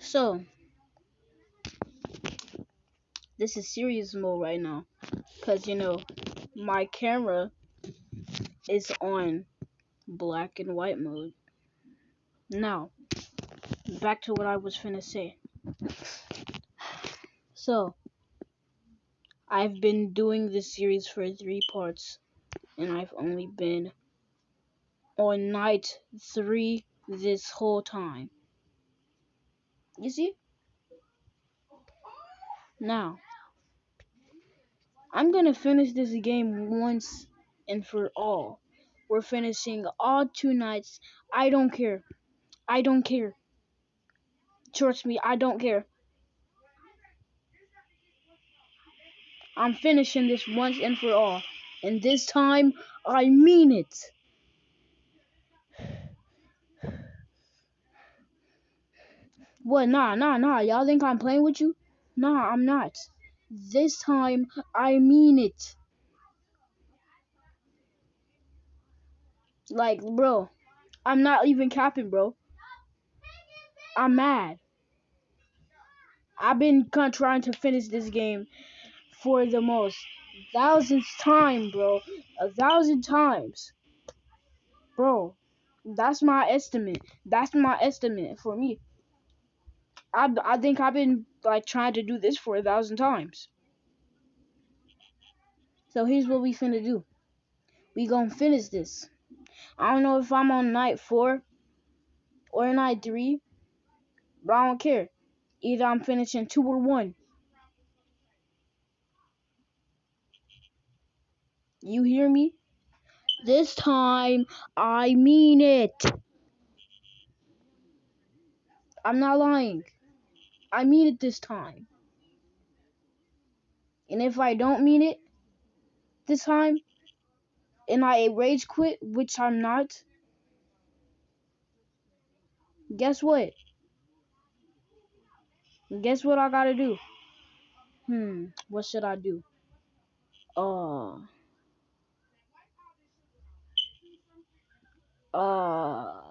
So, this is serious mode right now. Because, my camera is on black and white mode. Now, back to what I was finna say. So, I've been doing this series for 3 parts. And I've only been on night 3 this whole time. You see? Now, I'm gonna finish this game once and for all. We're finishing all 2 nights. I don't care. I don't care. Trust me, I don't care. I'm finishing this once and for all. And this time, I mean it. What? Nah. Y'all think I'm playing with you? Nah, I'm not. This time, I mean it. Like, bro, I'm not even capping, bro. I'm mad. I've been trying to finish this game for the most thousandth time, bro. 1,000 times. Bro, that's my estimate. That's my estimate for me. I think I've been like trying to do this for 1,000 times. So here's what we finna do. We gonna finish this. I don't know if I'm on night 4 or night 3, but I don't care. Either I'm finishing 2 or 1. You hear me? This time, I mean it. I'm not lying. I mean it this time. And if I don't mean it this time, and I rage quit, which I'm not, guess what? Guess what I gotta do? What should I do? Uh, uh,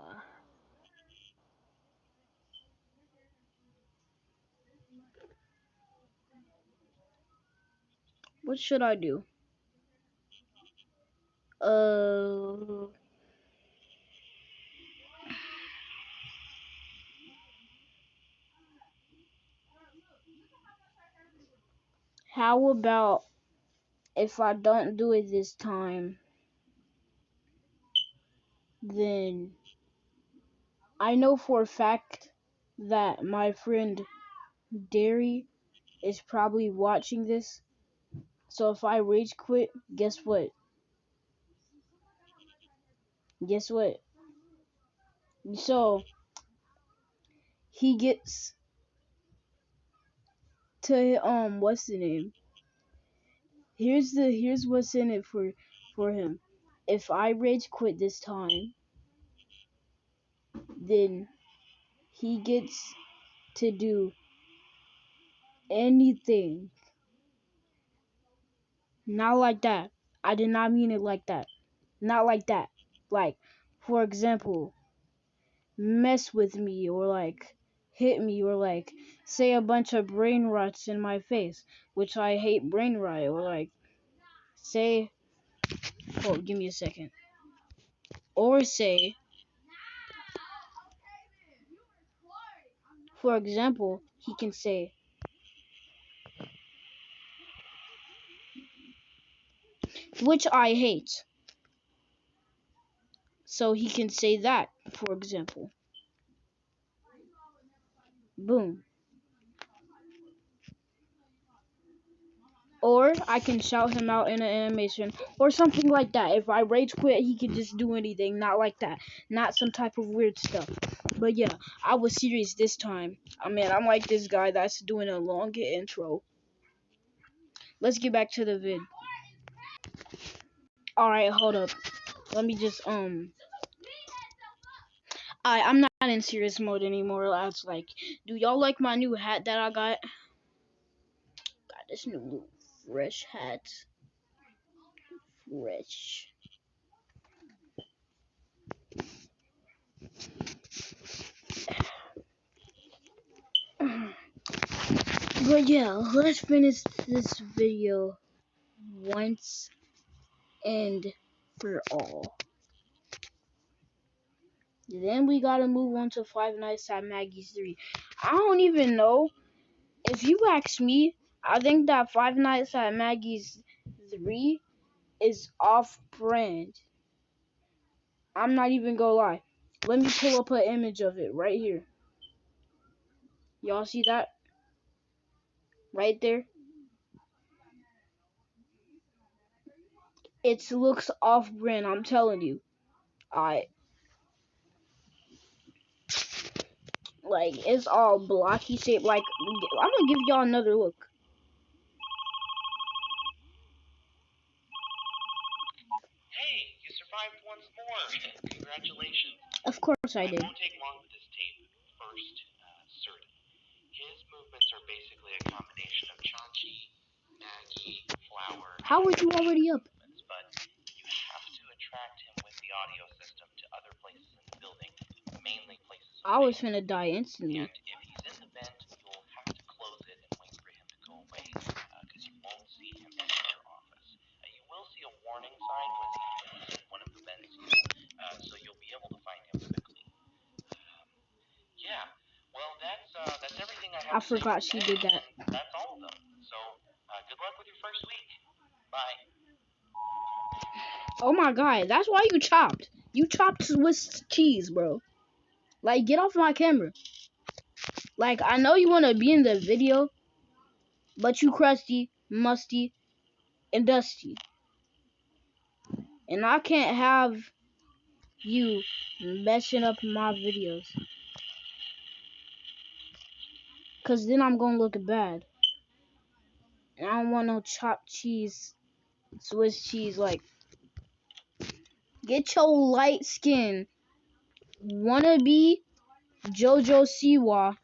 what should I do? Uh, how about if I don't do it this time, then I know for a fact that my friend Derry is probably watching this. So if I rage quit, guess what? Guess what? So he gets to what's the name? Here's what's in it for him. If I rage quit this time, then he gets to do anything. Not like that. I did not mean it like that. Not like that. Like, for example, mess with me or like hit me or like say a bunch of brain rots in my face, which I hate brain rot, or like say, oh, give me a second. Or say, for example, he can say, which I hate. So he can say that, for example. Boom. Or I can shout him out in an animation or something like that. If I rage quit, he can just do anything, not like that. Not some type of weird stuff. But yeah, I was serious this time. I mean, I'm like this guy that's doing a longer intro. Let's get back to the vid. Alright, hold up. Let me just I'm not in serious mode anymore, lads. Like, do y'all like my new hat that I got? Got this new little fresh hat. Fresh. But yeah, let's finish this video once and for all. Then we gotta move on to Five Nights at Maggie's 3. I don't even know. If you ask me, I think that Five Nights at Maggie's 3 is off brand. I'm not even gonna lie. Let me pull up an image of it right here. Y'all see that? Right there? It looks off brand, I'm telling you. Like, it's all blocky shaped. Like, I'm gonna give y'all another look. Hey, you survived once more. Congratulations. Of course I did. It won't take long with this tape. First, Certain. His movements are basically a combination of Chachi, Maggie, Flower. How are you already up? But you have to attract him with the audio system to other places in the building, mainly places of I was fame. finna die instantly. And if he's in the vent, you'll have to close it and wait for him to go away, because you won't see him enter your office. You will see a warning sign when he moves in one of the vents, so you'll be able to find him quickly. Yeah, well, that's everything I have I forgot she did that. That's all of them. So, good luck with your first week. Bye. Oh my god, that's why you chopped. You chopped Swiss cheese, bro. Like, get off my camera. Like, I know you wanna be in the video, but you crusty, musty, and dusty. And I can't have you messing up my videos. Cause then I'm gonna look bad. And I don't want no chopped cheese, Swiss cheese. Like, get your light skin wannabe JoJo Siwa.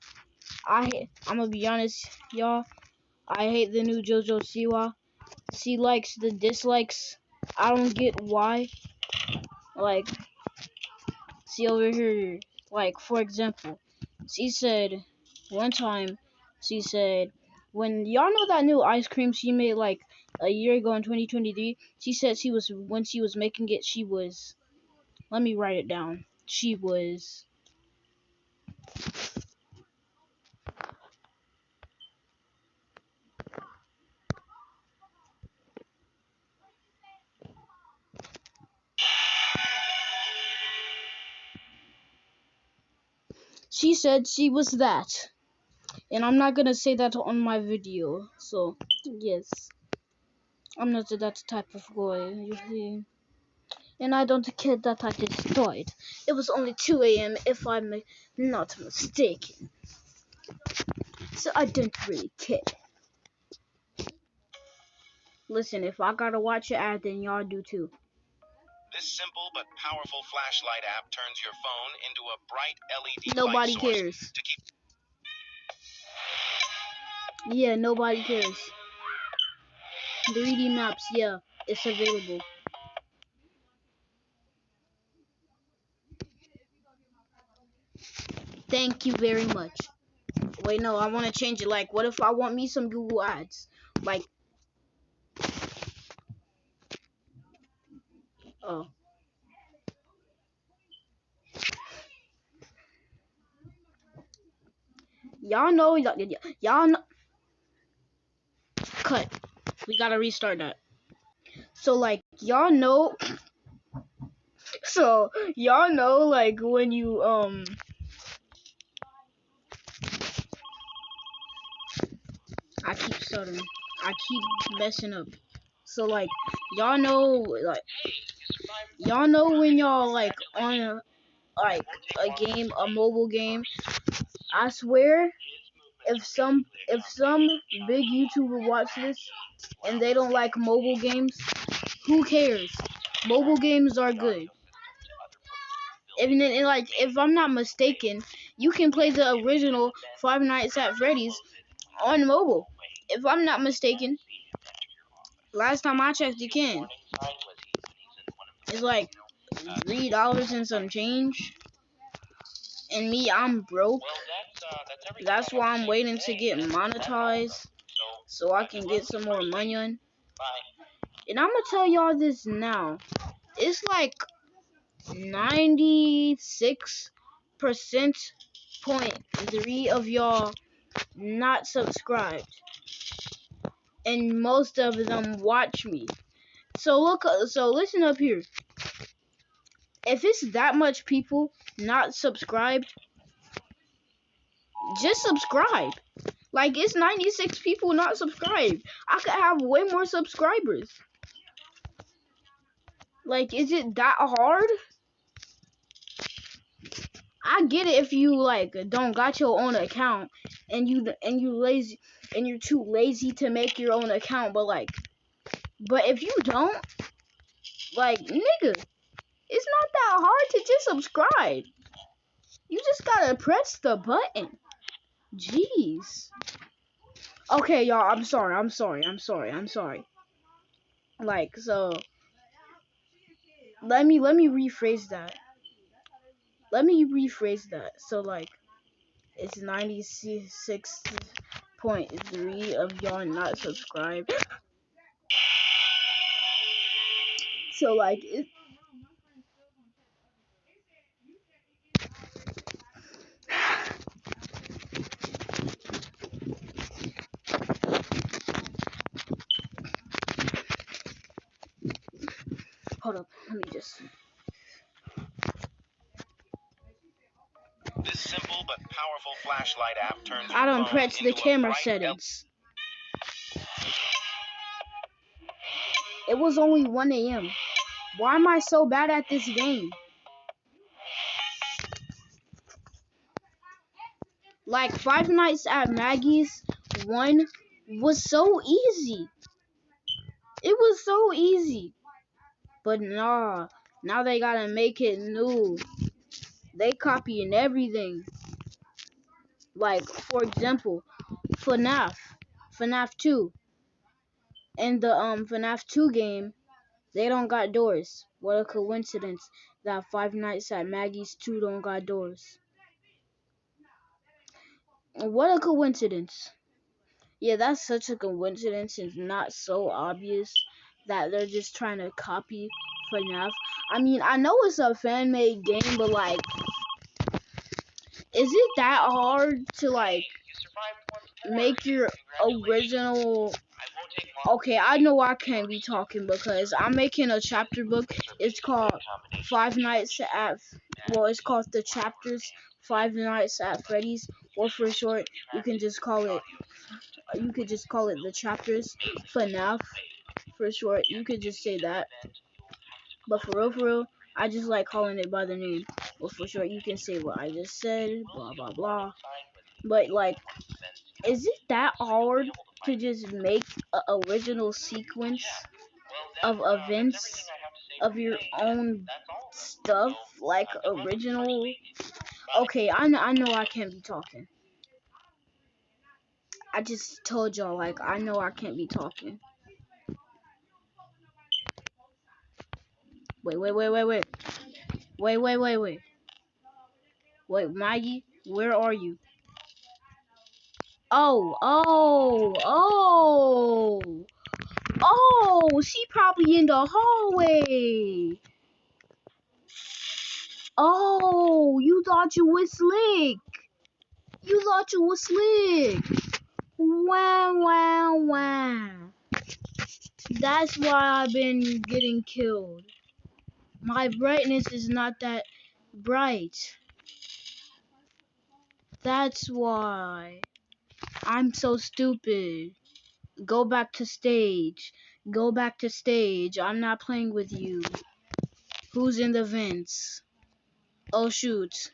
I'm gonna be honest, y'all. I hate the new JoJo Siwa. She likes the dislikes. I don't get why. Like, see over here. Like, for example, she said one time, she said, when y'all know that new ice cream she made like a year ago in 2023, she said when she was making it, she was, let me write it down. She said she was that. And I'm not gonna say that on my video. So, yes. I'm not that type of boy, you see. And I don't care that I destroyed. It was only 2 a.m. if I'm not mistaken. So I don't really care. Listen, if I gotta watch an ad, then y'all do too. This simple but powerful flashlight app turns your phone into a bright LED Nobody light source cares. to keep. Yeah, nobody cares. 3D maps, yeah, it's available. Thank you very much. Wait, no, I want to change it. Like, what if I want me some Google ads? Like, oh. Y'all know, y'all know. Cut. We gotta restart that. So, like, y'all know. So, y'all know, like, when you, I keep stuttering. I keep messing up. So, like, y'all know, like, y'all know when y'all, like, on a game, a mobile game. I swear, if some big YouTuber watch this and they don't like mobile games, who cares? Mobile games are good. And like, if I'm not mistaken, you can play the original Five Nights at Freddy's on mobile. If I'm not mistaken, last time I checked, you can. It's like $3 and some change. And me, I'm broke. Well, that's everything. That's why I'm waiting to get That's all. monetized so I can get some more money on. Bye. And I'm gonna tell y'all this now. It's like 96.3% of y'all not subscribed, and most of them watch me. So listen up here. If it's that much people not subscribed, just subscribe. Like, it's 96 people not subscribed. I could have way more subscribers. Like, is it that hard? I get it if you like don't got your own account and you lazy and you're too lazy to make your own account, but if you don't, like, nigga, it's not that hard to just subscribe. You just gotta press the button. Jeez. Okay, y'all, I'm sorry. Like, so let me rephrase that. So, like, it's 96.3 of y'all not subscribed. So, like, hold up, let me just. This simple but powerful flashlight app turns your I don't phone press the into a camera bright settings. It was only 1 a.m. Why am I so bad at this game? Like, Five Nights at Maggie's 1 was so easy. It was so easy. But nah, now they gotta make it new. They copying everything. Like, for example, FNAF 2. In the FNAF 2 game, they don't got doors. What a coincidence that Five Nights at Maggie's 2 don't got doors. What a coincidence. Yeah, that's such a coincidence. It's not so obvious that they're just trying to copy FNAF. I mean, I know it's a fan-made game, but like, is it that hard to like make your original? Okay, I know I can't be talking because I'm making a chapter book. It's called Five Nights at, well, it's called The Chapters Five Nights at Freddy's, or for short, you could just call it The Chapters FNAF. For short, you could just say that. But for real, I just like calling it by the name. Or for short, you can say what I just said, blah blah blah. But like, is it that hard to just make an original sequence of events of your own stuff, like original? Okay, I know I can't be talking. I just told y'all, like, I know I can't be talking. Wait. Wait, Maggie, where are you? Oh, she probably in the hallway. Oh, you thought you was slick. Wow. That's why I've been getting killed. My brightness is not that bright. That's why. I'm so stupid. Go back to stage. I'm not playing with you. Who's in the vents? Oh shoot.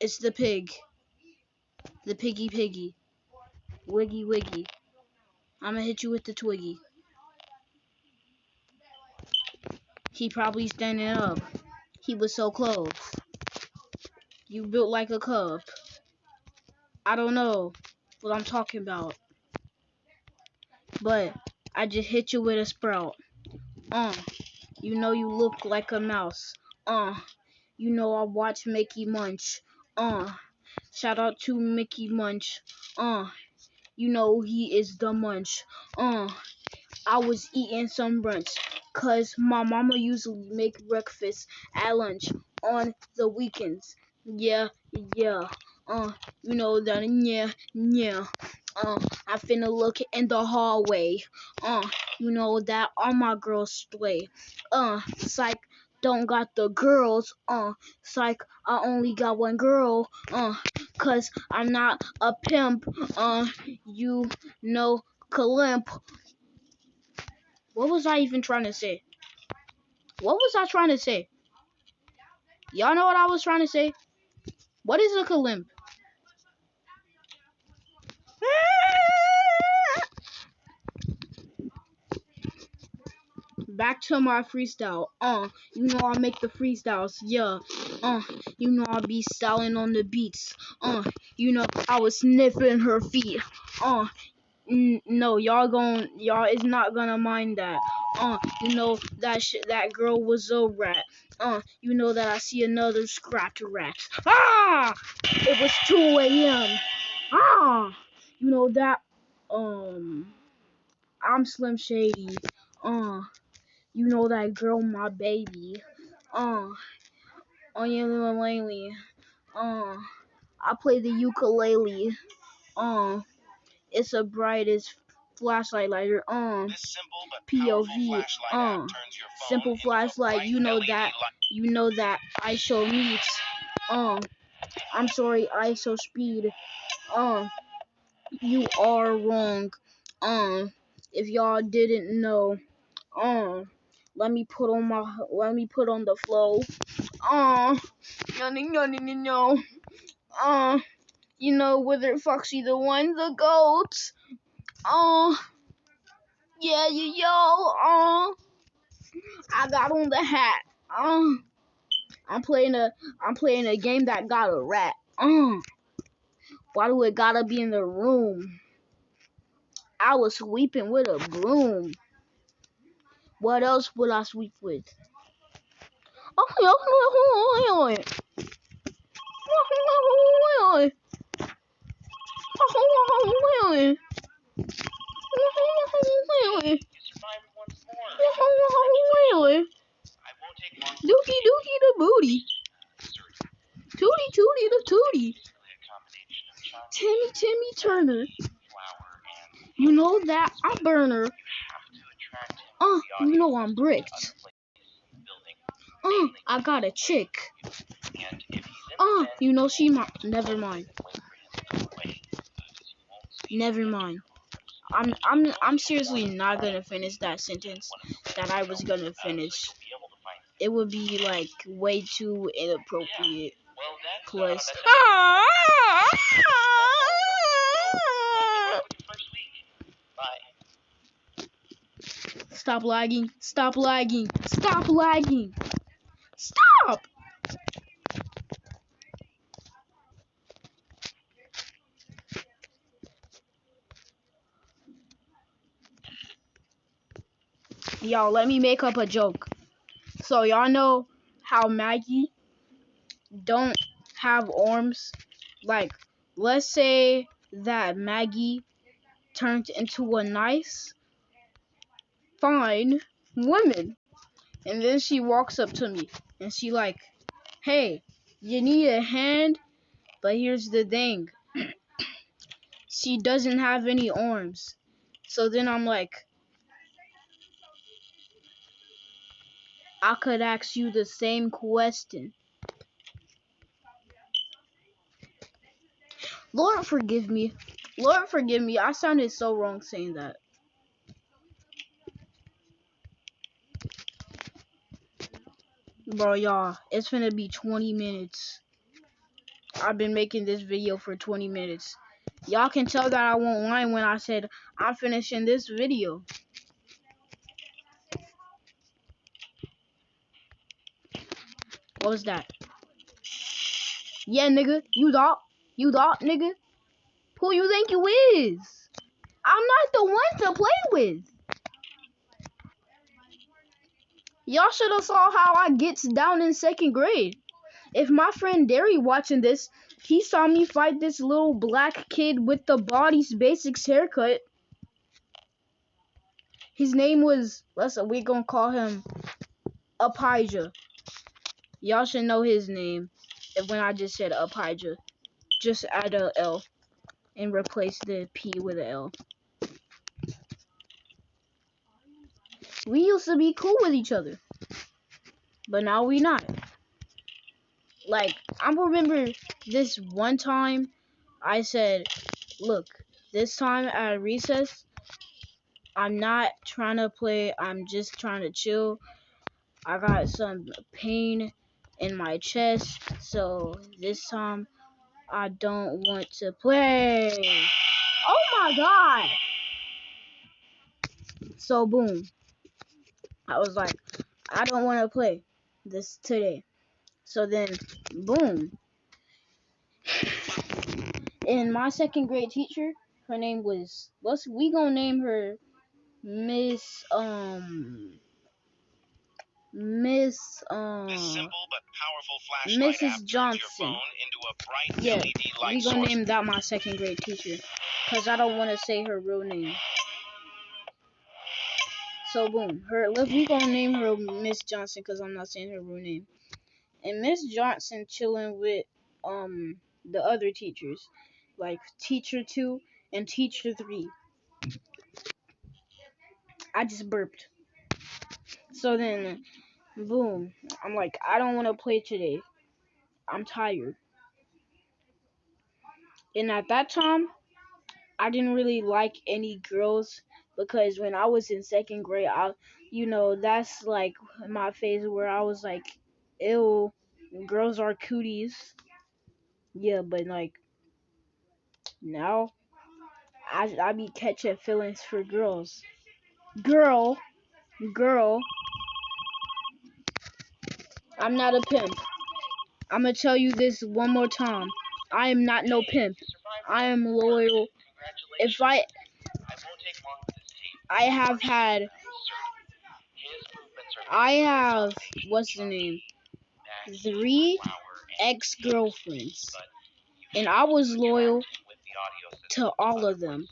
It's the pig. The piggy. Wiggy. I'ma hit you with the twiggy. He probably standing up. He was so close. You built like a cup. I don't know what I'm talking about. But I just hit you with a sprout. You know you look like a mouse. You know I watch Mickey Munch. Shout out to Mickey Munch. You know he is the munch. I was eating some brunch, cause my mama usually make breakfast at lunch on the weekends. Yeah, yeah. You know that, yeah, yeah. I finna look in the hallway. You know that all my girls play. Psych, don't got the girls. Psych, I only got one girl. Cause I'm not a pimp. You know, Kalimp. What was I even trying to say? What was I trying to say? Y'all know what I was trying to say? What is a kalimp? Back to my freestyle. You know I make the freestyles. Yeah. You know I be styling on the beats. You know I was sniffing her feet. No, y'all is not gonna mind that. You know that girl was a rat. You know that I see another scratch rat. Ah, it was 2 a.m. You know that. I'm Slim Shady. You know that girl, my baby. On your ukulele. I play the ukulele. It's a brightest flashlight lighter. This simple but powerful POV. flashlight app turns your phone Simple into a flashlight. bright You know LED that. light. You know that ISO meets. I'm sorry, ISO speed. You are wrong. If y'all didn't know. Let me put on the flow. No. You know Wither Foxy the one, the goats. Yeah, yo. I got on the hat. I'm playing a game that got a rat. Why do it gotta be in the room? I was sweeping with a broom. What else would I sweep with? You survived once more. I won't take long to Dookie the booty. surgery. Tootie the tootie. Basically a combination of chocolate, Timmy Turner. flour, and You know that I burn her. have to attract him to the You audience know I'm to bricked. other places in the building. I got a chick. And if he's in the You know she might never mind. wait for him to go away, 'cause you won't see Never him mind. enter your office. I'm seriously not gonna finish that sentence that I was gonna finish. So you'll be able to find It would be like way too inappropriate. well that's Plus. that's good luck with your first week. Bye. Stop lagging. Stop lagging. Stop lagging. Stop! Y'all, let me make up a joke. So y'all know how Maggie don't have arms? Like, let's say that Maggie turned into a nice, fine woman. And then she walks up to me and she like, hey, you need a hand? But here's the thing. She doesn't have any arms. So then I'm like, I could ask you the same question. Lord forgive me. Lord forgive me. I sounded so wrong saying that. Bro, y'all, it's finna be 20 minutes. I've been making this video for 20 minutes. Y'all can tell that I won't lie when I said I'm finishing this video. What was that? Yeah, nigga. You thought, nigga? Who you think you is? I'm not the one to play with. Y'all should have saw how I gets down in 2nd grade. If my friend Derry watching this, he saw me fight this little black kid with the Body's Basics haircut. His name was, we gonna call him Apijah. Y'all should know his name. When I just said Apijah, just add a L and replace the P with a L. We used to be cool with each other, but now we not. Like, I remember this one time I said, look, this time at recess, I'm not trying to play, I'm just trying to chill. I got some pain in my chest, so this time I don't want to play. Oh my god! So boom, I was like, I don't want to play this today. So then, boom. And my second grade teacher, her name was, we gonna name her Miss This simple but powerful flashlight Mrs. app turns your Johnson. phone into a bright Yeah, LED light we gonna source. name that my second grade teacher, cause I don't want to say her real name. So boom, we gonna name her Miss Johnson, cause I'm not saying her real name. And Miss Johnson chilling with the other teachers, like teacher 2 and teacher 3. I just burped. So then, boom, I'm like, I don't want to play today. I'm tired. And at that time, I didn't really like any girls, because when I was in second grade, that's like my phase where I was like, ew, girls are cooties. Yeah, but like now, I be catching feelings for girls. Girl, I'm not a pimp. I'm gonna tell you this one more time. I am not no pimp. I am loyal. If I have had, what's the name? 3 ex-girlfriends. And I was loyal to all of them.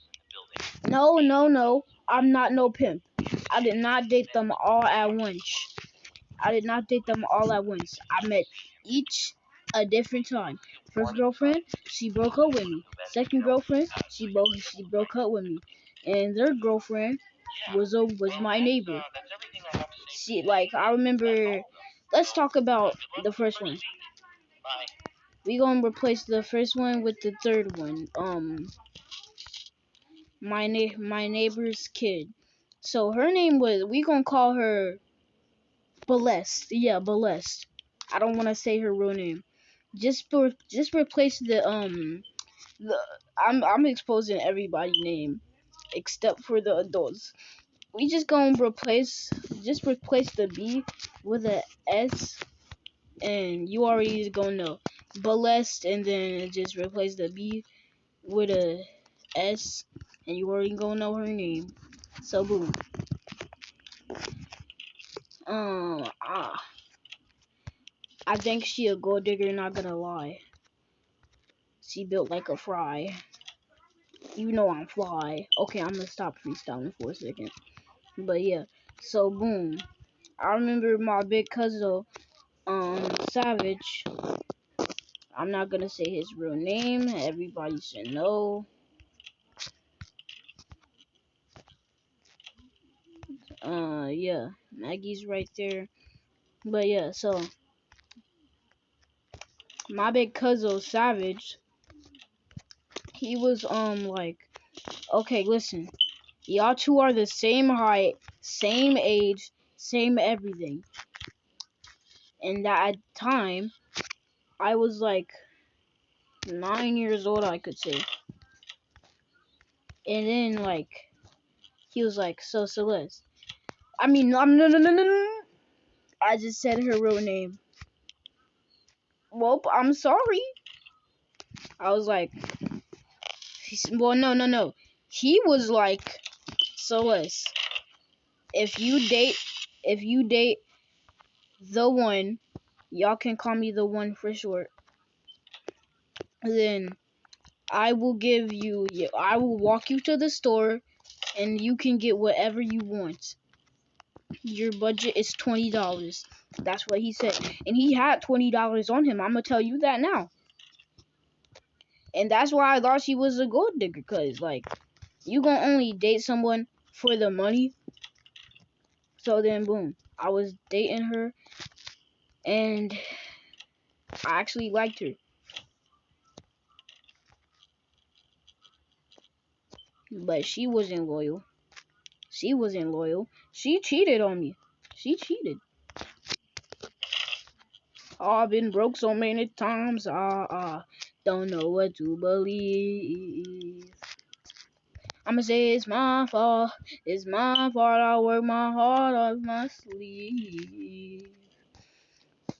No. I'm not no pimp. I did not date them all at once. I met each a different time. First girlfriend, she broke up with me. Second girlfriend, she broke up with me. And third girlfriend was my neighbor. I remember. Let's talk about the first one. We gonna replace the first one with the third one. My neighbor's kid. So her name was. We gonna call her Celeste. Yeah, Celeste. I don't want to say her real name. Just replace the I'm exposing everybody's name except for the adults. We just gonna replace the B with a S, and you already gonna know Celeste, and then just replace the B with a S, and you already gonna know her name. So boom. I think she a gold digger, not gonna lie. She built like a fry. You know I'm fly. Okay, I'm gonna stop freestyling for a second. But yeah, so boom. I remember my big cousin, Savage. I'm not gonna say his real name. Everybody should know. Yeah, Maggie's right there. But yeah, so my big cousin, Savage, he was like, okay, listen, y'all two are the same height, same age, same everything. And that time, I was like 9 years old, I could say. And then like he was like, so Celeste. I mean, no. I just said her real name. Well, I'm sorry. I was like, well, no. He was like, Celeste, if you date the one, Y'all can call me the one for short. Then I will walk you to the store and you can get whatever you want. Your budget is $20. That's what he said. And he had $20 on him. I'm gonna tell you that now. And that's why I thought she was a gold digger, cause like you gonna only date someone for the money. So then boom, I was dating her and I actually liked her. But she wasn't loyal. She cheated on me. She cheated. I've been broke so many times. Don't know what to believe. I'ma say it's my fault. It's my fault. I work my heart off my sleeve.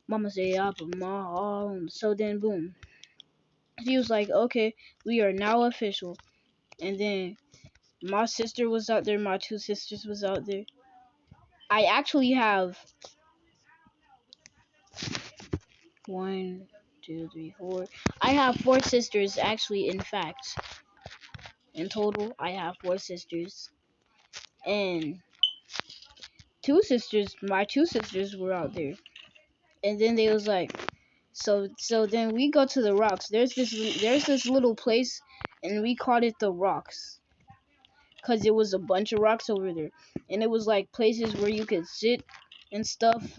Mama say I put my heart on. So then boom. She was like, okay, we are now official. And then my sister was out there. My two sisters was out there. I actually have 1, 2, 3, 4. I have 4 sisters, actually, in fact. In total, I have 4 sisters. And my two sisters were out there. And then they was like, so then we go to the rocks. There's this little place, and we called it the rocks. Because it was a bunch of rocks over there. And it was like places where you could sit and stuff.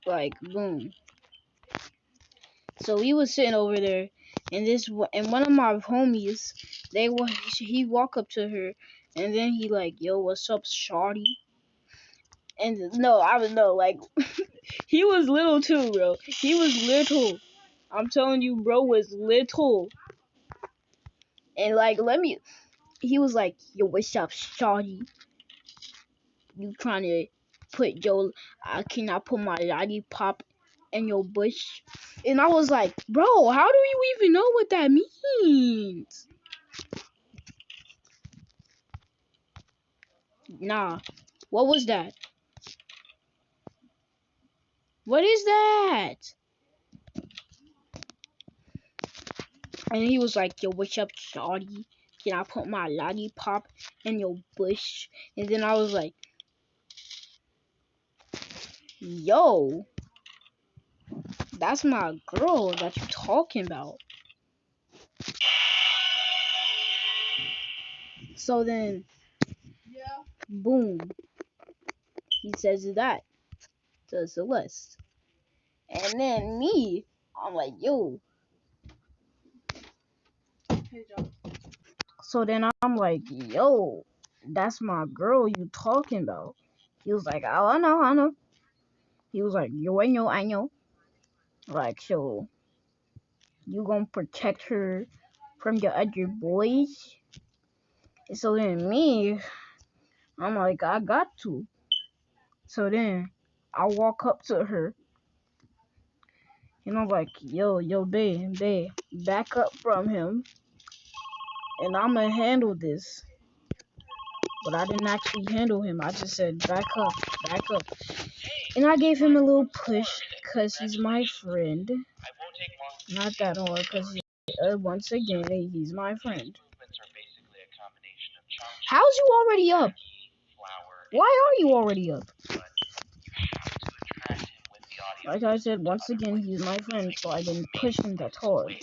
Like, boom. So we was sitting over there, and one of my homies, he walk up to her, and then he like, yo, what's up, shawty? And no, I don't know, like, he was little too, bro. He was little. I'm telling you, bro was little. And like, he was like, yo, what's up, shawty? You trying to put can I put my lollipop in your bush? And I was like, bro, how do you even know what that means? Nah. What was that? What is that? And he was like, yo, what's up, shawty? Can I put my lollipop in your bush? And then I was like, yo, that's my girl that you talking about. So then, boom, he says that to Celeste. And then me, I'm like, yo. So then I'm like, yo, that's my girl you talking about. He was like, oh, I know. He was like, yo, I know. Like, so you gonna protect her from the other boys? And so then me, I'm like, I got to. So then I walk up to her and I'm like, yo, babe, back up from him and I'ma handle this. But I didn't actually handle him. I just said, back up. And I gave him a little push because he's my friend. Not that hard because, once again, he's my friend. How's you already up? Why are you already up? Like I said, once again, he's my friend, so I didn't push him that hard.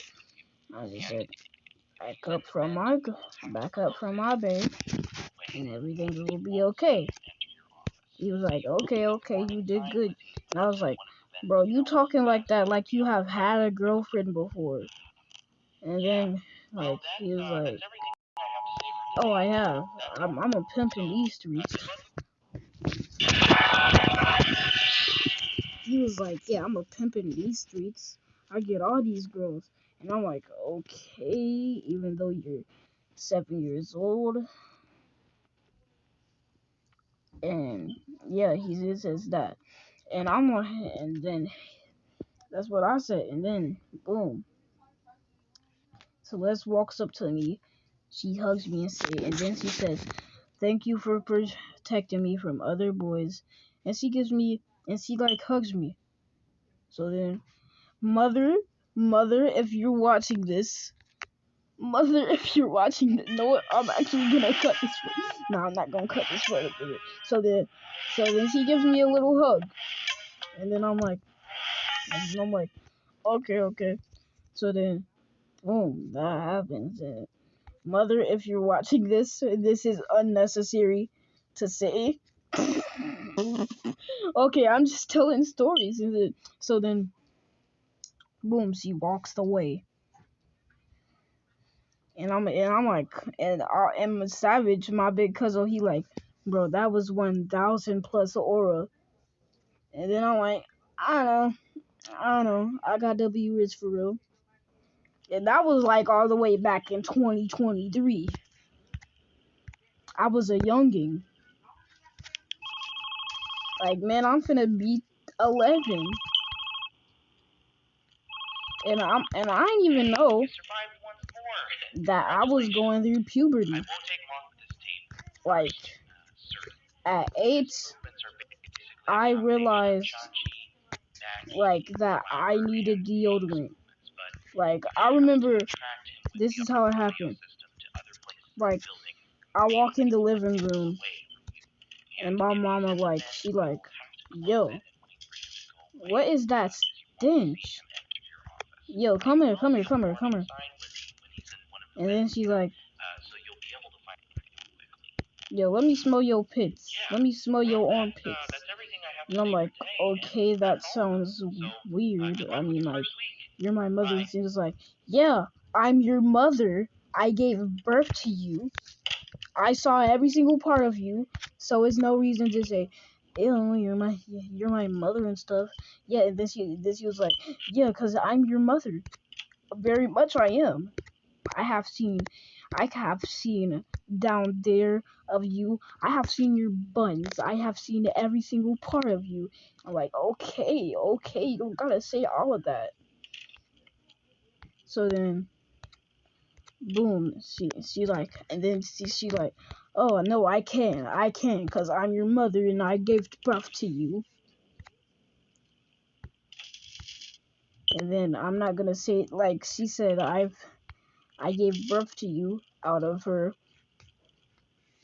I just said, back up from my babe, and everything will be okay. He was like, okay, you did good. And I was like, bro, you talking like that like you have had a girlfriend before. And then, like, he was like, oh, I have. I'm a pimp in these streets. He was like, yeah, I'm a pimp in these streets. I get all these girls. And I'm like, okay, even though you're 7 years old. And yeah, he says that. And and then that's what I said. And then, boom. Celeste walks up to me. She hugs me and then she says, thank you for protecting me from other boys. And she like hugs me. So then, mother, if you're watching this, mother, if you're watching this, no, I'm actually gonna cut this. No, I'm not gonna cut this part of it. So then she gives me a little hug, and then I'm like, okay. So then, boom, that happens. And mother, if you're watching this, this is unnecessary to say. Okay, I'm just telling stories. So then, boom, she walks away, and I'm like, and Savage, my big cousin, he like, bro, that was 1,000 plus aura, and then I'm like, I don't know, I got W is for real, and that was like all the way back in 2023. I was a youngin'. Like, man, I'm finna beat 11. And I didn't even know You survived once more. that I was going through puberty. I won't take long with this tape. Like, Sir, at 8, movements are basically a I combination of realized, Chachi, like, that I needed deodorant. Like, I remember, this is how it happened. Like, I walk in the living room, and my mama, like, she like, yo, what is that stench? Yo, come here. And then she like, yo, let me smell your pits. Let me smell your armpits. And I'm like, okay, that sounds weird. I mean, like, you're my mother. And she was like, yeah, I'm your mother. I gave birth to you. I saw every single part of you. So it's no reason to say, ew, you're my mother and stuff. Yeah, and then she was like, yeah, because I'm your mother. Very much I am. I have seen down there of you. I have seen your buns. I have seen every single part of you. I'm like, okay, you don't gotta say all of that. So then, boom, she like, and then she like, oh no, I can, cause I'm your mother and I gave birth to you. And then I'm not gonna say it like she said. I gave birth to you out of her.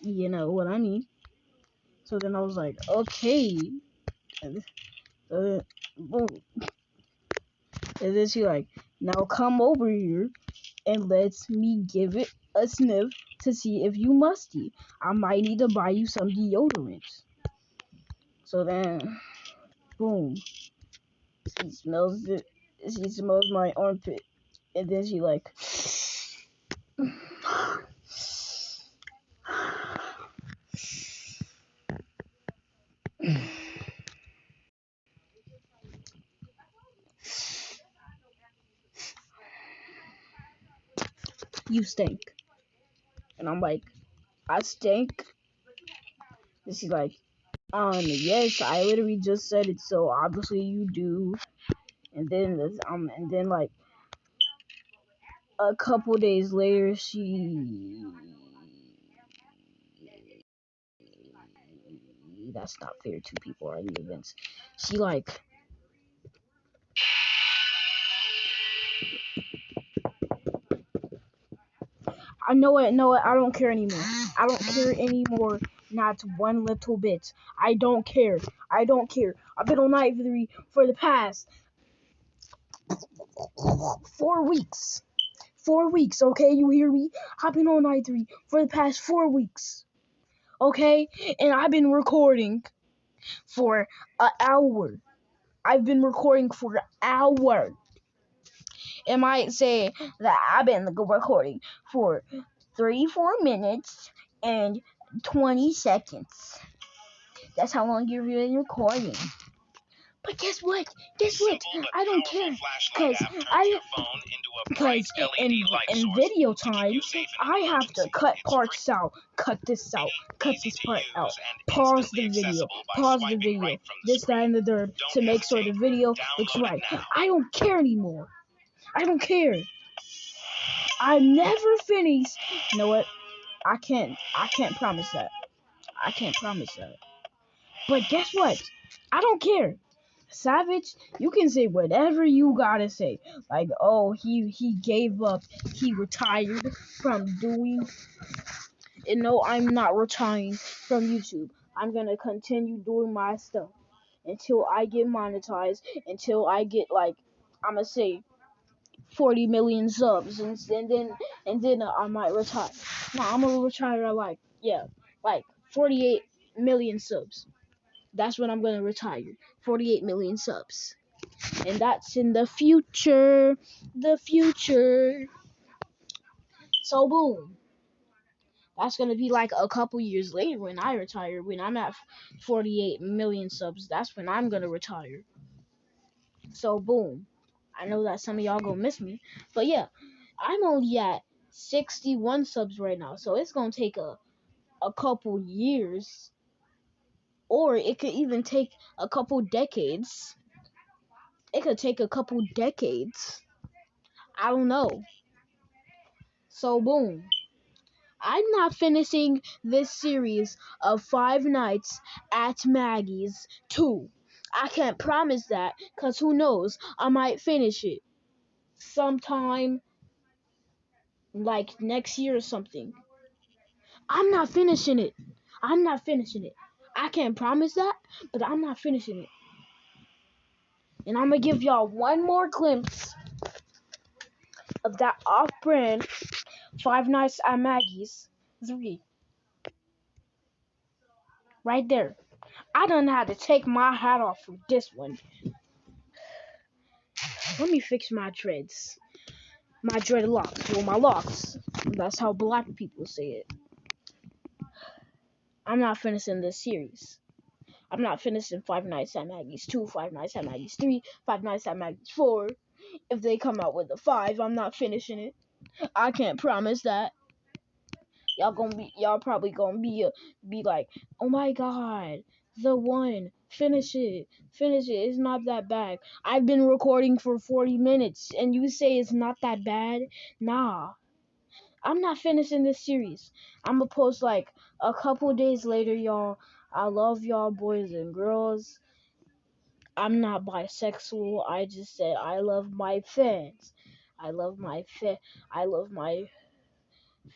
You know what I mean? So then I was like, okay. And, boom. And then she like, now come over here and let me give it a sniff to see if you musty. I might need to buy you some deodorant. So then, boom. She smells it. She smells my armpit. And then she like, you stink. And I'm like, I stink? And she's like, yes, I literally just said it, so obviously you do. And then like a couple days later, that's not fair. Two people are in the events. She like, I know it. No, I don't care anymore. I don't care anymore. Not one little bit. I don't care. I've been on night 3 for the past 4 weeks. 4 weeks, okay? You hear me? I've been on night 3 for the past 4 weeks. Okay? And I've been recording for an hour. I've been recording for an hour. It might say that I've been recording for 34 minutes and 20 seconds. That's how long you've been recording. But guess what? I don't care. Because in video time, I have to cut parts out. Cut this out. Cut this part out. Pause the video. This, that, and the third to make sure the video looks right. I don't care anymore. I don't care. I never finished. You know what? I can't promise that. But guess what? I don't care. Savage, you can say whatever you gotta say. Like, oh, he gave up, he retired from doing. And no, I'm not retiring from YouTube. I'm gonna continue doing my stuff until I get monetized, until I get like, I'ma say 40 million subs, and then I might retire. No, I'm gonna retire at like 48 million subs. That's when I'm gonna retire. 48 million subs. And that's in the future. The future. So boom. That's gonna be like a couple years later when I retire. When I'm at 48 million subs, that's when I'm gonna retire. So boom. I know that some of y'all gonna miss me, but yeah, I'm only at 61 subs right now, so it's gonna take a couple years, or it could even take a couple decades. It could take a couple decades. I don't know. So boom. I'm not finishing this series of Five Nights at Maggie's 2. I can't promise that, cause who knows? I might finish it sometime like next year or something. I'm not finishing it. I'm not finishing it. I can't promise that, but I'm not finishing it. And I'm gonna give y'all one more glimpse of that off-brand Five Nights at Maggie's 3. Right there. I don't know how to take my hat off for this one. Let me fix my dreads. My dreadlocks. Well, my locks. That's how black people say it. I'm not finishing this series. I'm not finishing Five Nights at Maggie's 2, Five Nights at Maggie's 3, Five Nights at Maggie's 4. If they come out with a 5, I'm not finishing it. I can't promise that. Y'all probably gonna be like, oh my god, the one, finish it, it's not that bad. I've been recording for 40 minutes and you say it's not that bad? Nah, I'm not finishing this series. I'm gonna post like a couple days later, y'all. I love y'all boys and girls. I'm not bisexual. I just said I love my fans. I love my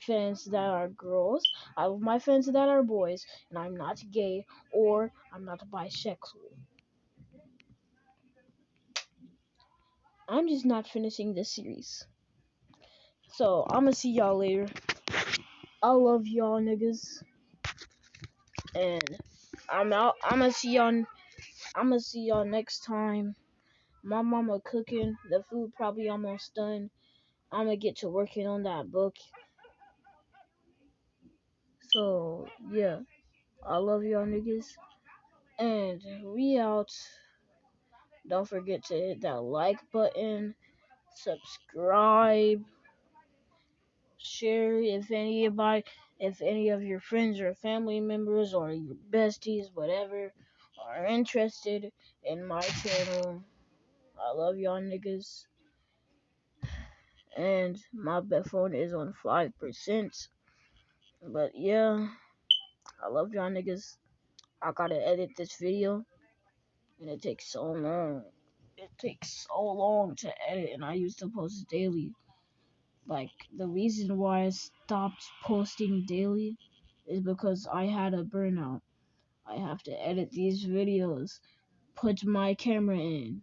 fans that are girls. I love my fans that are boys, and I'm not gay or I'm not bisexual. I'm just not finishing this series. So I'm gonna see y'all later. I love y'all niggas, and I'm out. I'm gonna see y'all next time. My mama cooking. The food probably almost done. I'm gonna get to working on that book. So yeah, I love y'all niggas, and we out. Don't forget to hit that like button, subscribe, share if any of your friends or family members or your besties, whatever, are interested in my channel. I love y'all niggas. And my bet phone is on 5%. But yeah, I love y'all niggas. I gotta edit this video, and it takes so long. It takes so long to edit, and I used to post daily. Like, the reason why I stopped posting daily is because I had a burnout. I have to edit these videos, put my camera in.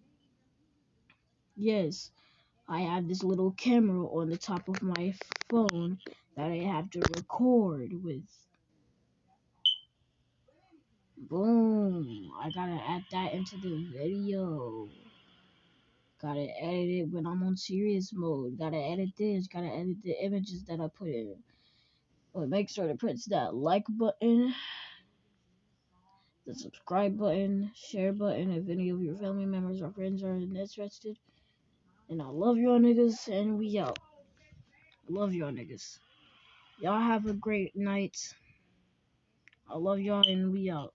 Yes, I have this little camera on the top of my phone that I have to record with. Boom. I gotta add that into the video. Gotta edit it when I'm on serious mode. Gotta edit this. Gotta edit the images that I put in. But make sure to press that like button, the subscribe button, share button if any of your family members or friends are interested. And I love y'all niggas, and we out. Love y'all niggas. Y'all have a great night. I love y'all, and we out.